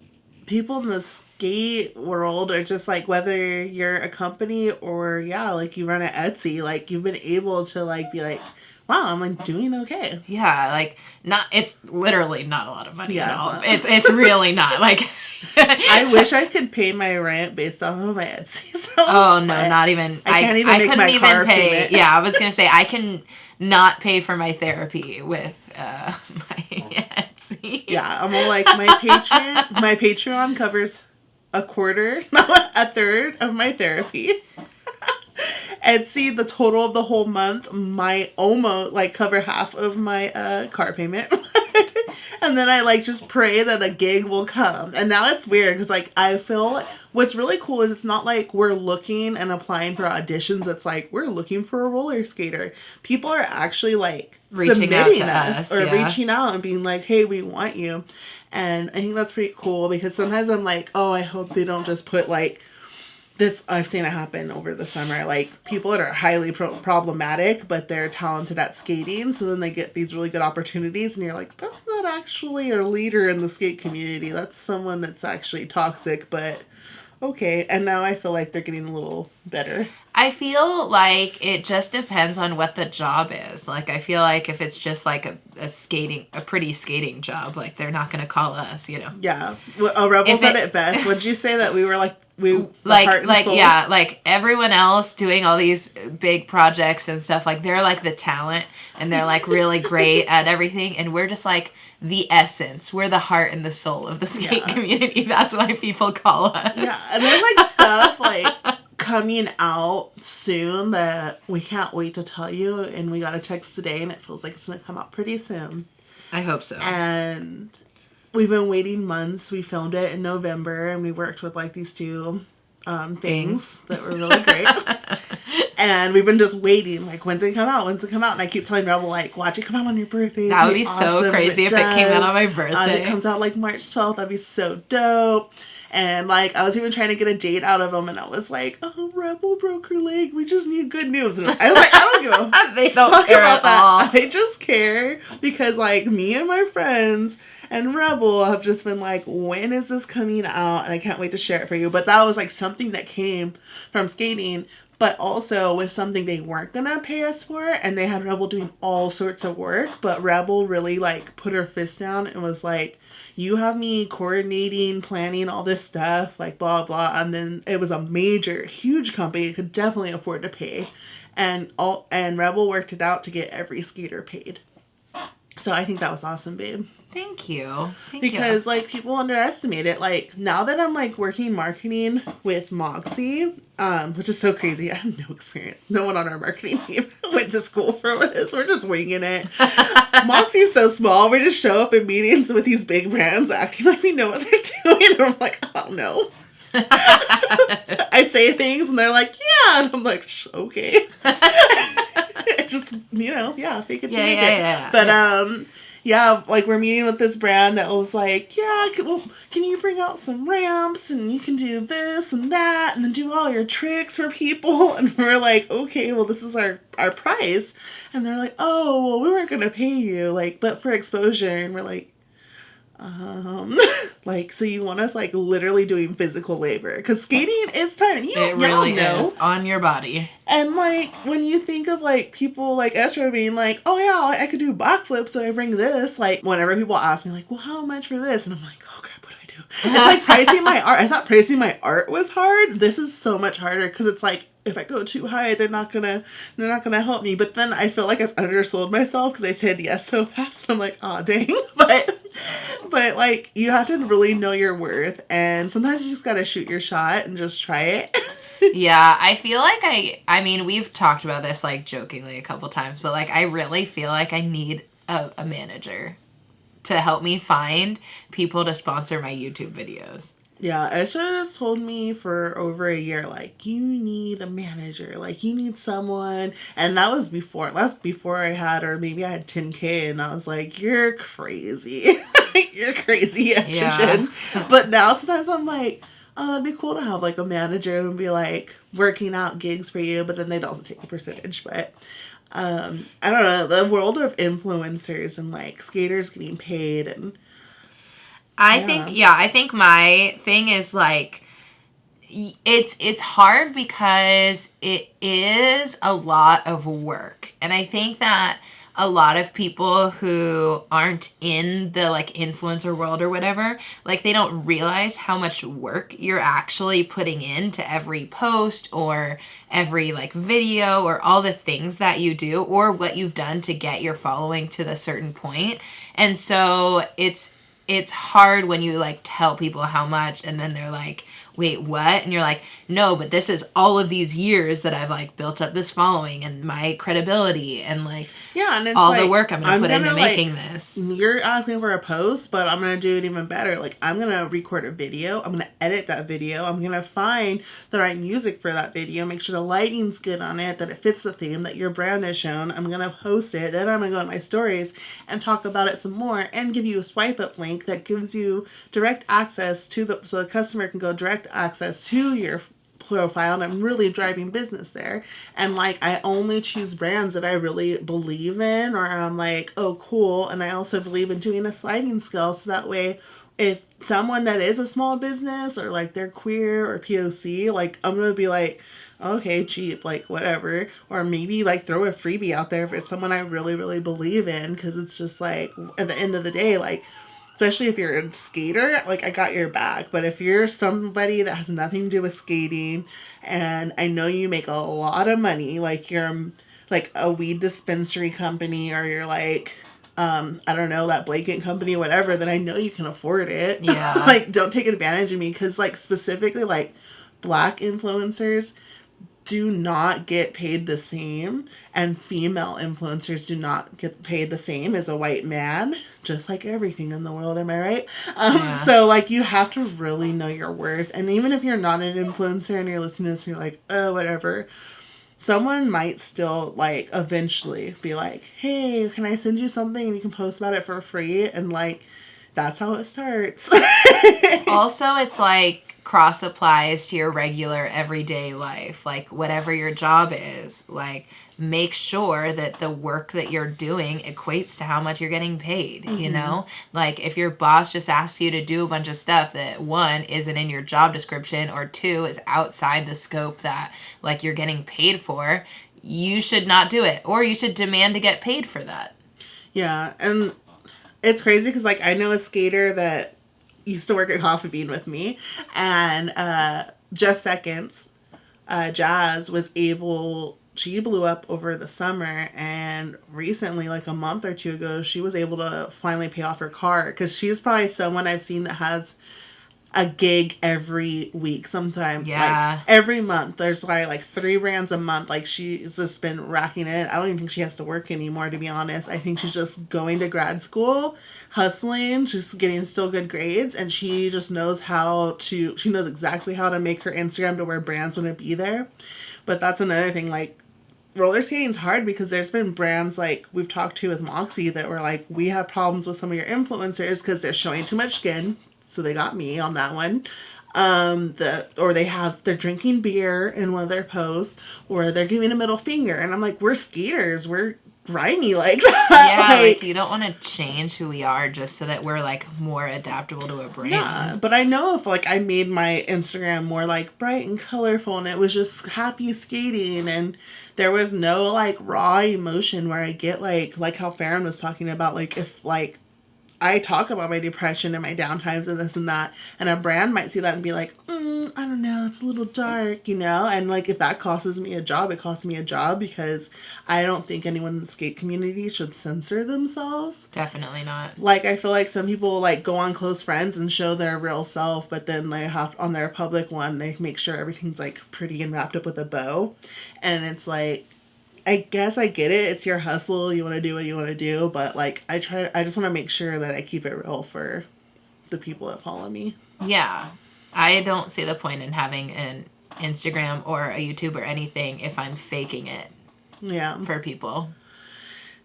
people in the skate world are just like, whether you're a company or like you run an Etsy, like you've been able to like be like, wow, I'm like doing okay. Yeah, like it's literally not a lot of money at all. It's really not like. I wish I could pay my rent based off of my Etsy sales. Oh no, not even. I can't even make my car payment. Yeah, I was gonna say I can not pay for my therapy with my Etsy. Yeah, I'm all like my Patreon covers a quarter, a third of my therapy. Etsy, the total of the whole month might almost like cover half of my car payment. And then I like just pray that a gig will come. And now it's weird because like I feel what's really cool is it's not like we're looking and applying for auditions. It's like we're looking for a roller skater. People are actually like reaching submitting us or reaching out and being like, hey, we want you. And I think that's pretty cool because sometimes I'm like, oh, I hope they don't just put like this. I've seen it happen over the summer. Like people that are highly problematic, but they're talented at skating. So then they get these really good opportunities and you're like, that's not actually a leader in the skate community. That's someone that's actually toxic, but okay. And now I feel like they're getting a little better. I feel like it just depends on what the job is. Like, I feel like if it's just like a pretty skating job, like they're not going to call us, you know? Yeah. Rebel said it best. Would you say that we were like, heart and soul? Yeah, like everyone else doing all these big projects and stuff, like they're like the talent and they're like really great at everything. And we're just like the essence. We're the heart and the soul of the skate community. That's why people call us. Yeah. And there's like stuff like coming out soon that we can't wait to tell you, and we got a text today and it feels like it's gonna come out pretty soon. I hope so. And we've been waiting months. We filmed it in November and we worked with like these two things that were really great. And we've been just waiting, like, when's it come out? And I keep telling Rebel, like, watch it come out on your birthday. That would be awesome. So crazy if it came out on my birthday. It comes out like March 12th. That'd be so dope. And, like, I was even trying to get a date out of him, and I was like, oh, Rebel broke her leg. We just need good news. And I was like, I don't give a they don't care about at all. I just care because, like, me and my friends and Rebel have just been like, when is this coming out? And I can't wait to share it for you. But that was, like, something that came from skating, but also with something they weren't going to pay us for. And they had Rebel doing all sorts of work. But Rebel really, like, put her fist down and was like, you have me coordinating, planning all this stuff, like blah, blah. And then it was a major, huge company, could definitely afford to pay. And Rebel worked it out to get every skater paid. So I think that was awesome, babe. Thank you. Because, like, people underestimate it. Like, now that I'm, like, working marketing with Moxie, which is so crazy. I have no experience. No one on our marketing team went to school for this. We're just winging it. Moxie's so small. We just show up in meetings with these big brands acting like we know what they're doing. And I'm like, I don't know. I say things and they're like, yeah. And I'm like, okay. Just, yeah, fake it to make it. But, yeah, like we're meeting with this brand that was like, yeah, can you bring out some ramps and you can do this and that and then do all your tricks for people? And we're like, okay, well, this is our price. And they're like, oh, well, we weren't going to pay you, like, but for exposure. And we're like, like, so you want us like literally doing physical labor because skating is tiring. It really is on your body. And like when you think of like people like Esther being like, oh yeah, I could do backflips, so I bring this. Like whenever people ask me like, well, how much for this? And I'm like, oh crap, what do I do? It's like pricing my art. I thought pricing my art was hard. This is so much harder because it's like, if I go too high, they're not gonna help me. But then I feel like I've undersold myself because I said yes so fast. I'm like, oh dang. But like you have to really know your worth, and sometimes you just gotta shoot your shot and just try it. Yeah, I feel like I mean, we've talked about this like jokingly a couple times, but like I really feel like I need a manager to help me find people to sponsor my YouTube videos. Yeah, Esther has told me for over a year, like, you need a manager, like, you need someone, and that's before I had, or maybe I had 10K, and I was like, you're crazy. You're crazy, estrogen. Yeah. But now sometimes I'm like, oh, that'd be cool to have, like, a manager and be, like, working out gigs for you, but then they'd also take a percentage, but... I don't know, the world of influencers and, like, skaters getting paid and... I think my thing is like it's hard because it is a lot of work. And I think that a lot of people who aren't in the like influencer world or whatever, like they don't realize how much work you're actually putting into every post or every like video or all the things that you do or what you've done to get your following to the certain point. And so it's hard when you like tell people how much and then they're like, wait, what? And you're like, no, but this is all of these years that I've like built up this following and my credibility and like and it's all like, the work I'm going to put into making this. You're asking for a post, but I'm going to do it even better. Like I'm going to record a video. I'm going to edit that video. I'm going to find the right music for that video. Make sure the lighting's good on it, that it fits the theme that your brand has shown. I'm going to post it. Then I'm going to go on my stories and talk about it some more and give you a swipe up link that gives you direct access to so the customer can go direct access to your profile, and I'm really driving business there. And like I only choose brands that I really believe in, or I'm like, oh cool. And I also believe in doing a sliding scale, so that way if someone that is a small business or like they're queer or POC, like I'm gonna be like, okay, cheap, like whatever. Or maybe like throw a freebie out there if it's someone I really, really believe in, because it's just like at the end of the day, like especially if you're a skater, like I got your back. But if you're somebody that has nothing to do with skating, and I know you make a lot of money, like you're like a weed dispensary company, or you're like, I don't know, that blanket company, whatever, then I know you can afford it. Yeah. Like don't take advantage of me, because like specifically like Black influencers do not get paid the same, and female influencers do not get paid the same as a white man, just like everything in the world, am I right? So like you have to really know your worth. And even if you're not an influencer and you're listening to this and you're like, oh, whatever, someone might still like eventually be like, hey, can I send you something and you can post about it for free? And like that's how it starts. Also, it's like cross applies to your regular everyday life, like whatever your job is, like make sure that the work that you're doing equates to how much you're getting paid. Mm-hmm. You know, like if your boss just asks you to do a bunch of stuff that one isn't in your job description, or two is outside the scope that like you're getting paid for, you should not do it, or you should demand to get paid for that. Yeah. And it's crazy because like I know a skater that used to work at Coffee Bean with me, and Just Seconds, Jazz she blew up over the summer, and recently, like a month or two ago, she was able to finally pay off her car, because she's probably someone I've seen that has a gig every week sometimes. Yeah. Like, every month. There's, like 3 brands a month. Like, she's just been racking it. I don't even think she has to work anymore, to be honest. I think she's just going to grad school, hustling. She's getting still good grades. And she just knows she knows exactly how to make her Instagram to where brands wouldn't be there. But that's another thing, like, roller skating's hard because there's been brands like we've talked to with Moxie that were like, we have problems with some of your influencers because they're showing too much skin. So they got me on that one. They're drinking beer in one of their posts, or they're giving a middle finger. And I'm like, we're skaters. We're grimy like that. Yeah, like you don't want to change who we are just so that we're like more adaptable to a brand. Yeah, but I know if like I made my Instagram more like bright and colorful and it was just happy skating and there was no like raw emotion where I get like how Farron was talking about, like if like I talk about my depression and my downtimes and this and that, and a brand might see that and be like, I don't know, it's a little dark, you know? And, like, if that costs me a job, it costs me a job because I don't think anyone in the skate community should censor themselves. Definitely not. Like, I feel like some people, like, go on Close Friends and show their real self, but then they have, on their public one, they make sure everything's, like, pretty and wrapped up with a bow. And it's like, I guess I get it. It's your hustle. You want to do what you want to do. But, like, I just want to make sure that I keep it real for the people that follow me. Yeah. I don't see the point in having an Instagram or a YouTube or anything if I'm faking it. Yeah. For people.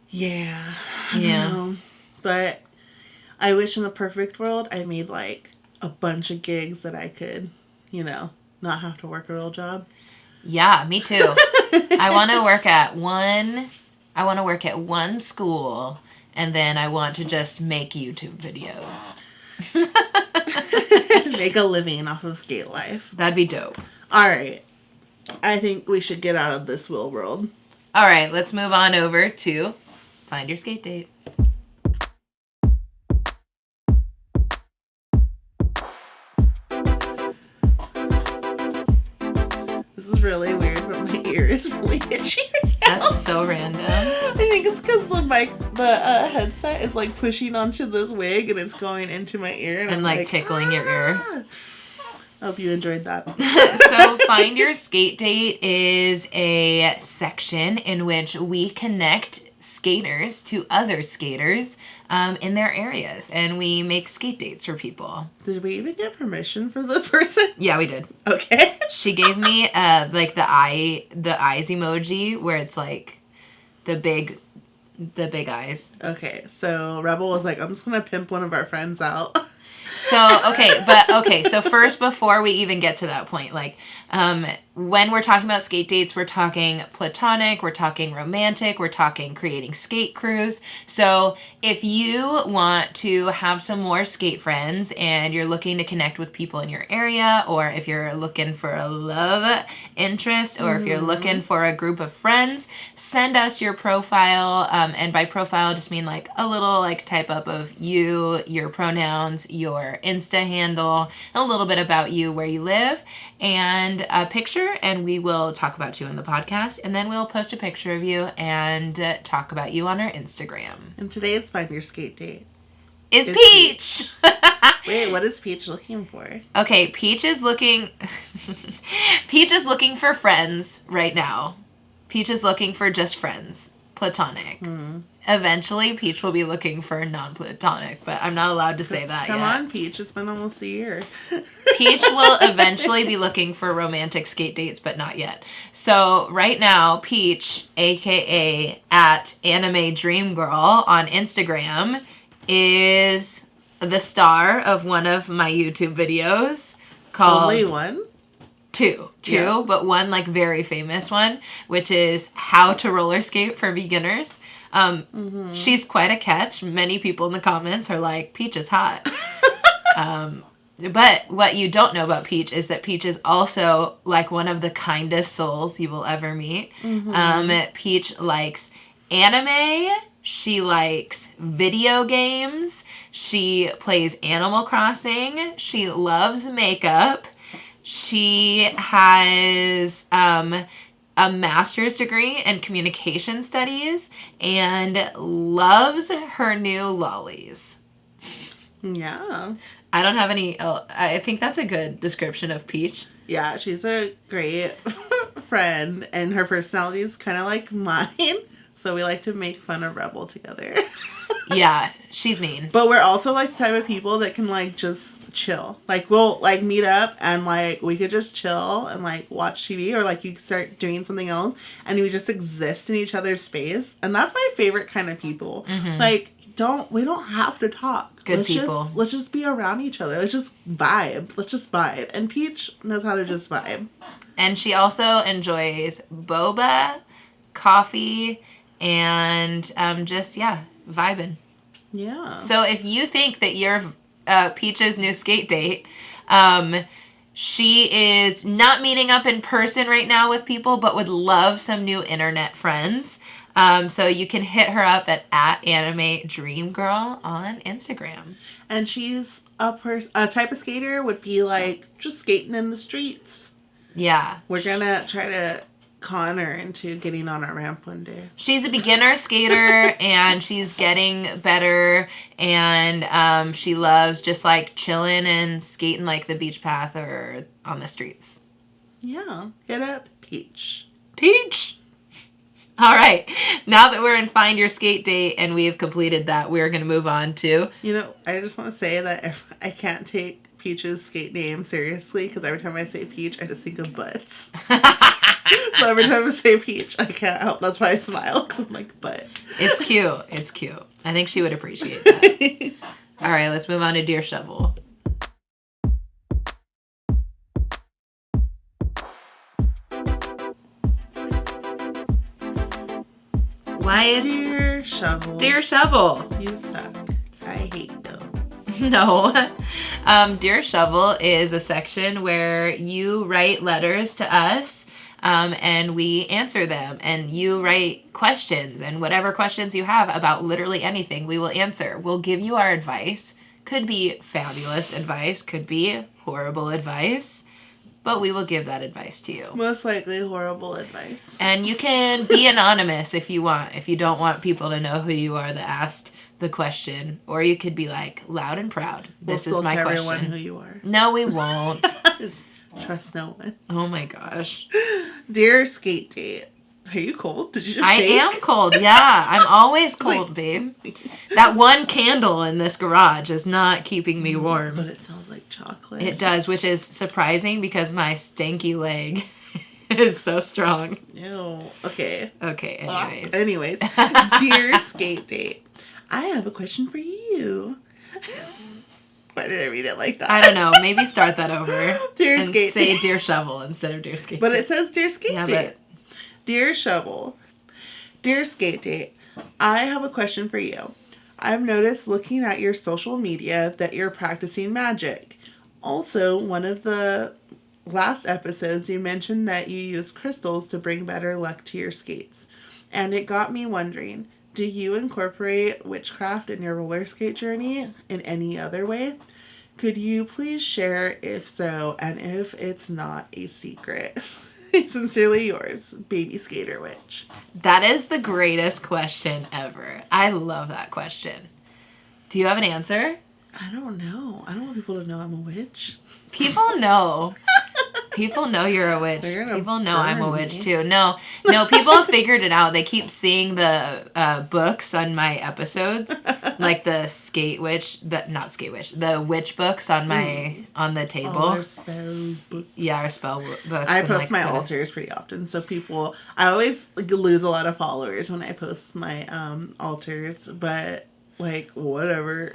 Yeah. I know. But I wish in a perfect world I made, like, a bunch of gigs that I could, you know, not have to work a real job. Yeah, me too. I want to work at one school, and then I want to just make YouTube videos. Make a living off of skate life. That'd be dope. All right. I think we should get out of this will world. All right, let's move on over to Find Your Skate Date. This is really weird, but my ear is really itchy right now. That's so random. I think it's because the headset is like pushing onto this wig and it's going into my ear. And I'm like tickling your ear. I hope you enjoyed that. So Find Your Skate Date is a section in which we connect skaters to other skaters in their areas, and we make skate dates for people. Did we even get permission for this person? Yeah, we did. Okay. She gave me like the eyes emoji where it's like the big eyes. Okay, so Rebel was like, I'm just gonna pimp one of our friends out. So first, before we even get to that point, like, when we're talking about skate dates, we're talking platonic, we're talking romantic, we're talking creating skate crews. So if you want to have some more skate friends and you're looking to connect with people in your area, or if you're looking for a love interest, or if you're looking for a group of friends, send us your profile. And by profile, I just mean like a little like type up of you, your pronouns, your Insta handle, a little bit about you, where you live, and a picture, and we will talk about you in the podcast, and then we'll post a picture of you and talk about you on our Instagram. And today's Find Your Skate Date is Peach. Wait, what is Peach looking for? Okay, Peach is looking for friends right now. Peach is looking for just friends, platonic. Eventually, Peach will be looking for non-platonic, but I'm not allowed to say that yet. Come on, Peach. It's been almost a year. Peach will eventually be looking for romantic skate dates, but not yet. So right now, Peach, a.k.a. @AnimeDreamGirl on Instagram, is the star of one of my YouTube videos called... Only one? Two, yeah. But one like very famous one, which is How to Roller Skate for Beginners. She's quite a catch. Many people in the comments are like, Peach is hot. But what you don't know about Peach is that Peach is also like one of the kindest souls you will ever meet. Peach likes anime. She likes video games. She plays Animal Crossing. She loves makeup. She has a master's degree in communication studies and loves her new lollies. Yeah. I don't have any. Oh, I think that's a good description of Peach. Yeah, she's a great friend, and her personality is kind of like mine. So we like to make fun of Rebel together. Yeah, she's mean. But we're also like the type of people that can like just chill. Like we'll like meet up and like we could just chill and like watch TV, or like you start doing something else and we just exist in each other's space. And that's my favorite kind of people. Mm-hmm. Like we don't have to talk. Good people. Let's just be around each other. Let's just vibe. And Peach knows how to just vibe. And she also enjoys boba, coffee, and just vibing. Yeah. So if you think that you're Peach's new skate date, she is not meeting up in person right now with people, but would love some new internet friends. So you can hit her up at @AnimeDreamGirl on Instagram. And she's a type of skater would be like just skating in the streets. Yeah. We're gonna try to con her into getting on our ramp one day. She's a beginner skater and she's getting better, and she loves just like chilling and skating like the beach path or on the streets. Yeah. Hit up Peach. Peach! All right. Now that we're in Find Your Skate Date and we've completed that, we're going to move on to... You know, I just want to say that I can't take Peach's skate name seriously because every time I say Peach, I just think of butts. So every time I say Peach, I can't help. That's why I smile, because I'm like, butt. It's cute. It's cute. I think she would appreciate that. All right, let's move on to Dear Shovel. Why it's... Dear Shovel. Dear Shovel. You suck. I hate you. No. Dear Shovel is a section where you write letters to us, and we answer them. And you write questions, and whatever questions you have about literally anything, we will answer. We'll give you our advice. Could be fabulous advice, could be horrible advice, but we will give that advice to you. Most likely horrible advice. And you can be anonymous if you want, if you don't want people to know who you are that asked the question. Or you could be like, loud and proud. This is my question. We'll tell everyone who you are. No, we won't. Trust no one. Oh my gosh. Dear Skate Date. Are you cold? Did you just shake? I am cold, yeah. I'm always cold, babe. That one candle in this garage is not keeping me warm. But it smells like chocolate. It does, which is surprising because my stanky leg is so strong. Ew. Okay. Okay, anyways. Dear Skate Date. I have a question for you. Why did I read it like that? I don't know. Maybe start that over. Dear Skate Date. Say Dear Shovel instead of Dear Skate Date. But it says Dear Skate Date. Dear Shovel, Dear Skate Date, I have a question for you. I've noticed looking at your social media that you're practicing magic. Also, one of the last episodes, you mentioned that you use crystals to bring better luck to your skates. And it got me wondering, do you incorporate witchcraft in your roller skate journey in any other way? Could you please share if so, and if it's not a secret? Sincerely yours, Baby Skater Witch. That is the greatest question ever. I love that question. Do you have an answer? I don't know. I don't want people to know I'm a witch. People know. People know you're a witch. People know I'm a witch too. No, people have figured it out. They keep seeing the books on my episodes, like the the witch books on the table. Our spell books. Yeah, our spell books. I post my altars pretty often, so I always lose a lot of followers when I post my altars, but like whatever.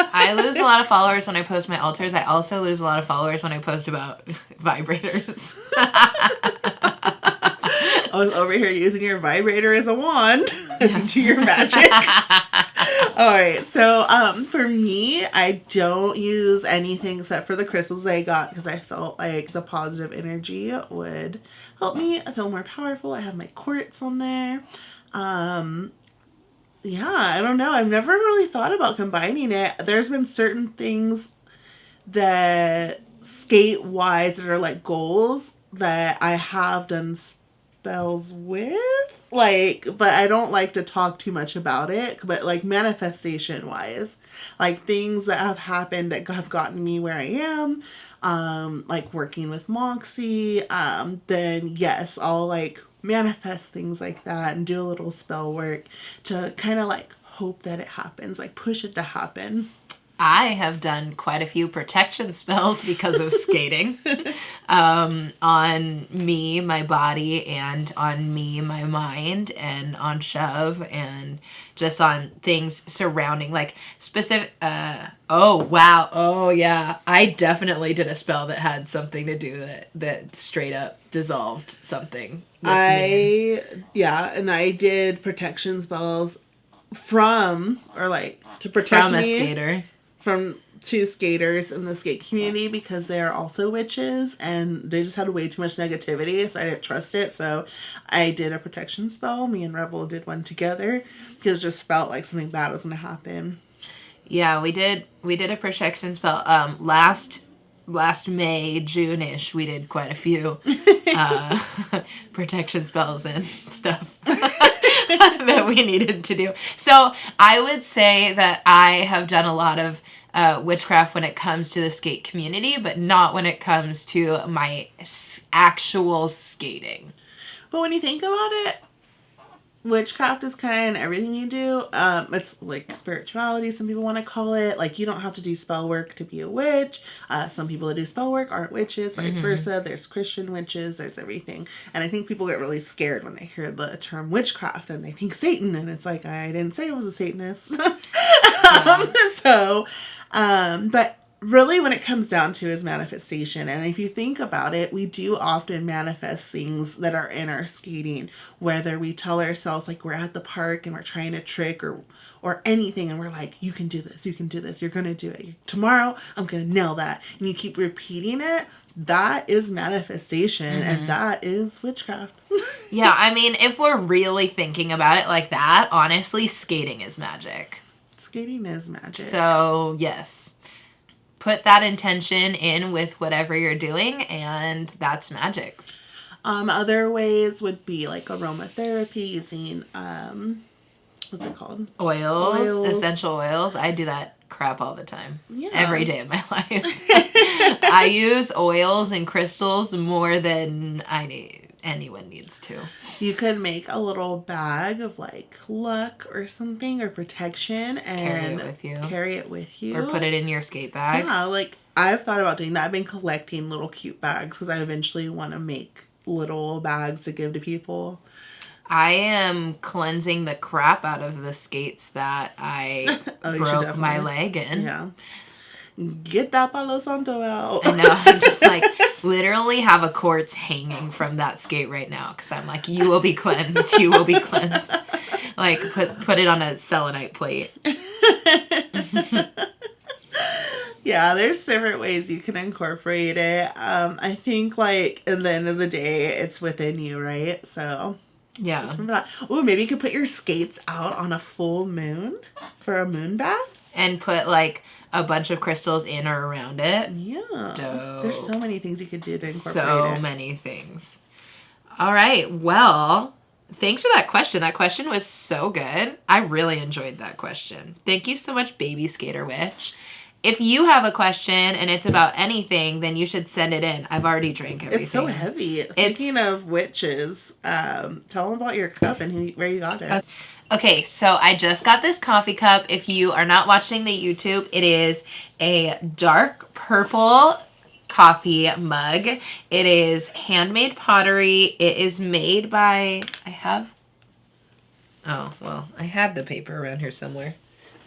I lose a lot of followers when I post my altars. I also lose a lot of followers when I post about vibrators. I was over here using your vibrator as a wand as you do your magic. All right, so for me, I don't use anything except for the crystals I got because I felt like the positive energy would help me feel more powerful. I have my quartz on there. Yeah, I don't know. I've never really thought about combining it. There's been certain things that skate-wise that are like goals that I have done spells with. Like, but I don't like to talk too much about it. But, like, manifestation-wise, like, things that have happened that have gotten me where I am, like, working with Moxie, then, yes, I'll, like, manifest things like that and do a little spell work to kind of, like, hope that it happens. Like, push it to happen. I have done quite a few protection spells because of skating on me, my body, and on me, my mind, and on Shove, and just on things surrounding, like, specific, oh, wow, oh, yeah, I definitely did a spell that had something to do that straight up dissolved something. Yeah, and I did protection spells to protect from me. A skater. From 2 skaters in the skate community because they're also witches and they just had way too much negativity, so I didn't trust it. So I did a protection spell. Me and Rebel did one together because it just felt like something bad was going to happen. Yeah, we did a protection spell last May, June-ish. We did quite a few protection spells and stuff that we needed to do. So I would say that I have done a lot of witchcraft when it comes to the skate community, but not when it comes to my actual skating. But when you think about it, witchcraft is kind of everything you do. It's like spirituality, some people want to call it. Like, you don't have to do spell work to be a witch. Some people that do spell work aren't witches, vice versa. There's Christian witches, there's everything. And I think people get really scared when they hear the term witchcraft and they think Satan. And it's like, I didn't say I was a Satanist. But really when it comes down to is manifestation. And if you think about it, we do often manifest things that are in our skating, whether we tell ourselves like we're at the park and we're trying to trick or anything, and we're like, you can do this, you're going to do it. Tomorrow, I'm going to nail that. And you keep repeating it. That is manifestation, and that is witchcraft. Yeah, I mean, if we're really thinking about it like that, honestly, skating is magic. Skating is magic. So, yes. Put that intention in with whatever you're doing, and that's magic. Other ways would be like aromatherapy, using, what's it called? Oils, essential oils. I do that crap all the time. Yeah. Every day of my life. I use oils and crystals more than anyone needs to. You could make a little bag of like luck or something, or protection, and carry it with you. Or put it in your skate bag. Yeah, like I've thought about doing that. I've been collecting little cute bags because I eventually want to make little bags to give to people. I am cleansing the crap out of the skates that I broke my leg in. Yeah. Get that Palo Santo out. I know. I'm just like, literally have a quartz hanging from that skate right now. Because I'm like, you will be cleansed. You will be cleansed. Like, put it on a selenite plate. Yeah, there's different ways you can incorporate it. I think, like, at the end of the day, it's within you, right? So... yeah. Just remember that. Oh, maybe you could put your skates out on a full moon for a moon bath. And put, like, a bunch of crystals in or around it. Yeah. Dope. There's so many things you could do to incorporate So many things. All right. Well, thanks for that question. That question was so good. I really enjoyed that question. Thank you so much, Baby Skater Witch. If you have a question and it's about anything, then you should send it in. I've already drank everything. It's so heavy. Speaking of witches, tell them about your cup and where you got it. Okay, so I just got this coffee cup. If you are not watching the YouTube, it is a dark purple coffee mug. It is handmade pottery. It is made by, I had the paper around here somewhere.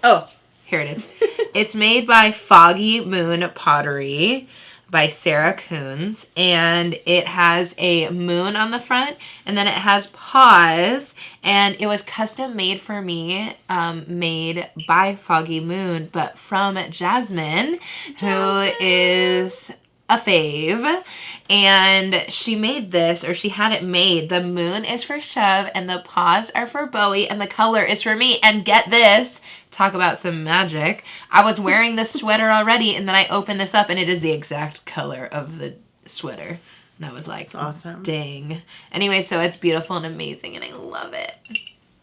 Oh, here it is. It's made by Foggy Moon Pottery by Sarah Coons, and it has a moon on the front, and then it has paws, and it was custom made for me, made by Foggy Moon, but from Jasmine, who is a fave, and she made this, or she had it made. The moon is for Shove, and the paws are for Bowie, and the color is for me, and get this, talk about some magic. I was wearing this sweater already, and then I opened this up, and it is the exact color of the sweater. And I was like, that's awesome. Dang. Anyway, so it's beautiful and amazing, and I love it.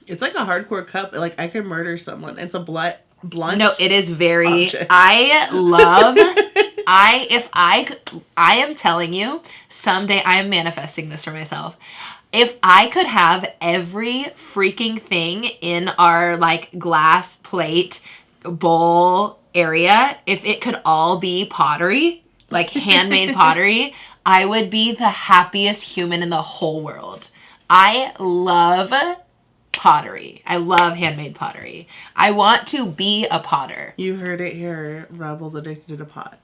It's like a hardcore cup. Like, I could murder someone. It's a blunt. No, it is very. Object. I love. I am telling you, someday I am manifesting this for myself. If I could have every freaking thing in our like glass plate bowl area, if it could all be pottery, like handmade pottery, I would be the happiest human in the whole world. I love pottery. I love handmade pottery. I want to be a potter. You heard it here. Rebel's addicted to pot.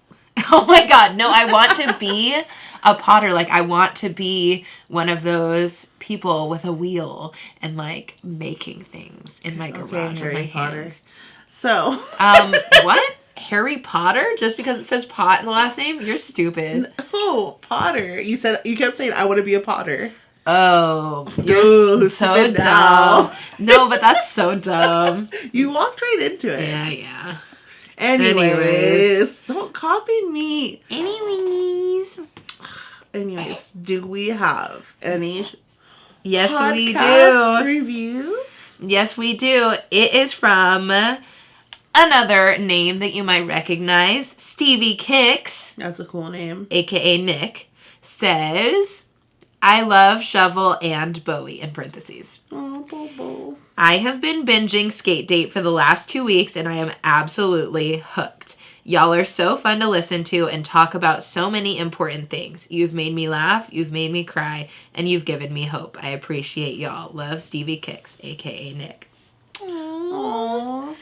Oh my God. No, I want to be a potter. Like, I want to be one of those people with a wheel and like making things in my garage with my hands. So. What? Harry Potter? Just because it says pot in the last name? You're stupid. Oh, Potter. You kept saying, I want to be a potter. Oh, you're so dumb. No, but that's so dumb. You walked right into it. Yeah. Anyways, don't copy me. Anyways, do we have any yes, we podcast do. reviews? Yes, we do. It is from another name that you might recognize. Stevie Kicks. That's a cool name. AKA Nick, says, I love Shovel and Bowie, in parentheses. Oh, Bobo. I have been binging Skate Date for the last 2 weeks, and I am absolutely hooked. Y'all are so fun to listen to and talk about so many important things. You've made me laugh, you've made me cry, and you've given me hope. I appreciate y'all. Love, Stevie Kicks, a.k.a. Nick. Aww.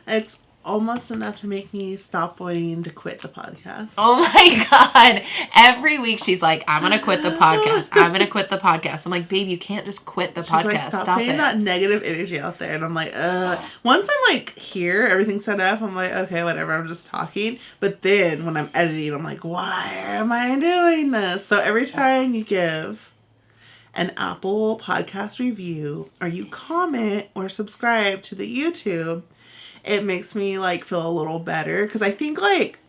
It's almost enough to make me stop wanting to quit the podcast. Oh my God. Every week she's like, I'm going to quit the podcast. I'm going to quit the podcast. I'm like, babe, you can't just quit the podcast. Like, stop putting that negative energy out there. And I'm like, once I'm like here, everything's set up, I'm like, okay, whatever, I'm just talking. But then when I'm editing, I'm like, why am I doing this? So every time you give an Apple podcast review or you comment or subscribe to the YouTube, it makes me like feel a little better, because I think like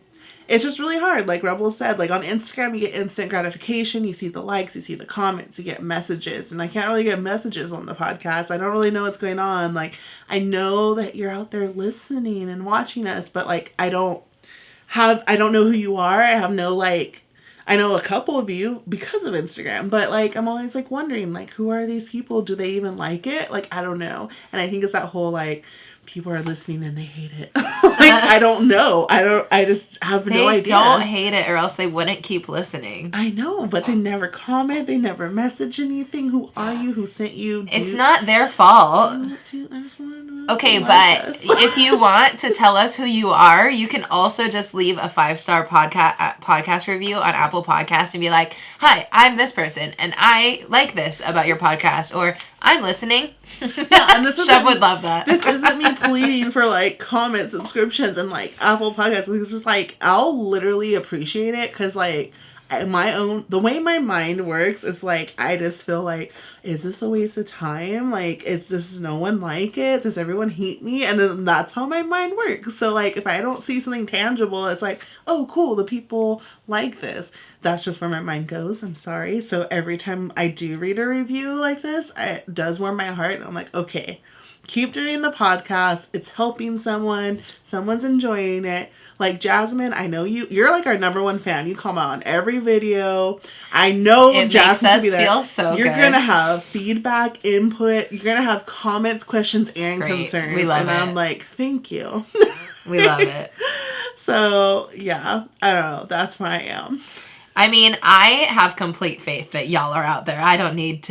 it's just really hard. Like Rebel said, like on Instagram you get instant gratification. You see the likes, you see the comments, you get messages, and I can't really get messages on the podcast. I don't really know what's going on. Like, I know that you're out there listening and watching us, but like I don't know who you are. I have no like, I know a couple of you because of Instagram, but like I'm always like wondering, like, who are these people? Do they even like it? Like, I don't know. And I think it's that whole like, people are listening and they hate it. Like, I don't know. I just have no idea. They don't hate it, or else they wouldn't keep listening. I know, but they never comment. They never message anything. Who are you? Who sent you? It's not their fault. I just want to know. Okay, but if you want to tell us who you are, you can also just leave a 5-star podcast review on Apple Podcasts and be like, hi, I'm this person, and I like this about your podcast, or I'm listening. Yeah, and Chev would love that. This isn't me pleading for like comment subscriptions and like Apple Podcasts. It's just like, I'll literally appreciate it, because like the way my mind works is like, I just feel like, is this a waste of time? Like, does no one like it? Does everyone hate me? And then that's how my mind works. So like, if I don't see something tangible, it's like, oh cool, the people like this. That's just where my mind goes. I'm sorry. So every time I do read a review like this, it does warm my heart. And I'm like, okay, keep doing the podcast. It's helping someone. Someone's enjoying it. Like, Jasmine, I know you're like our number one fan. You come on every video. I know it Jasmine makes us feel so You're good. going to have feedback, input. You're going to have comments, questions, and great. concerns. We love and it. I'm like, thank you. We love it. So, yeah, I don't know. That's where I am. I mean, I have complete faith that y'all are out there. I don't need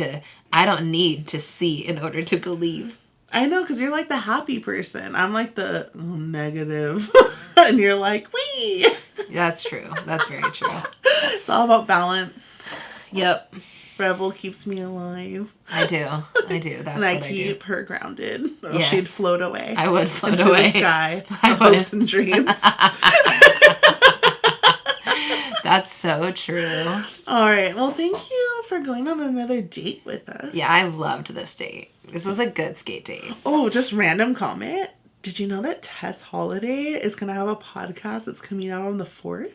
to see in order to believe. I know, because you're like the happy person. I'm like the negative. And you're like, wee. That's true. That's very true. It's all about balance. Yep. Rebel keeps me alive. I do. That's and I what keep her grounded. Or Yes. she'd float away. I would float into away. the sky I of would. hopes and dreams. That's so true. All right. Well, thank you for going on another date with us. Yeah, I loved this date. This was a good skate date. Oh, just random comment. Did you know that Tess Holiday is going to have a podcast that's coming out on the 4th?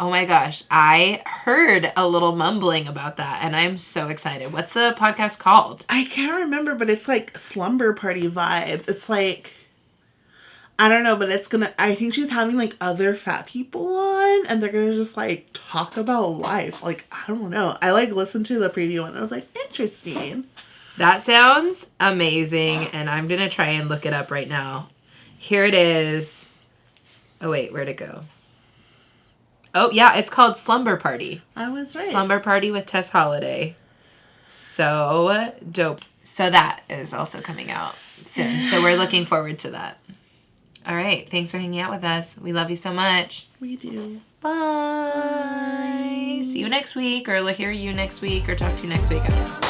Oh my gosh, I heard a little mumbling about that, and I'm so excited. What's the podcast called? I can't remember, but it's like slumber party vibes. It's like, I don't know, but I think she's having like other fat people on, and they're gonna just like talk about life. Like, I don't know. I like listened to the preview and I was like, interesting. That sounds amazing, and I'm gonna try and look it up right now. Here it is. Oh wait, where'd it go? Oh yeah, it's called Slumber Party. I was right. Slumber Party with Tess Holliday. So dope. So that is also coming out soon. So we're looking forward to that. All right. Thanks for hanging out with us. We love you so much. We do. Bye. Bye. See you next week, or hear you next week, or talk to you next week.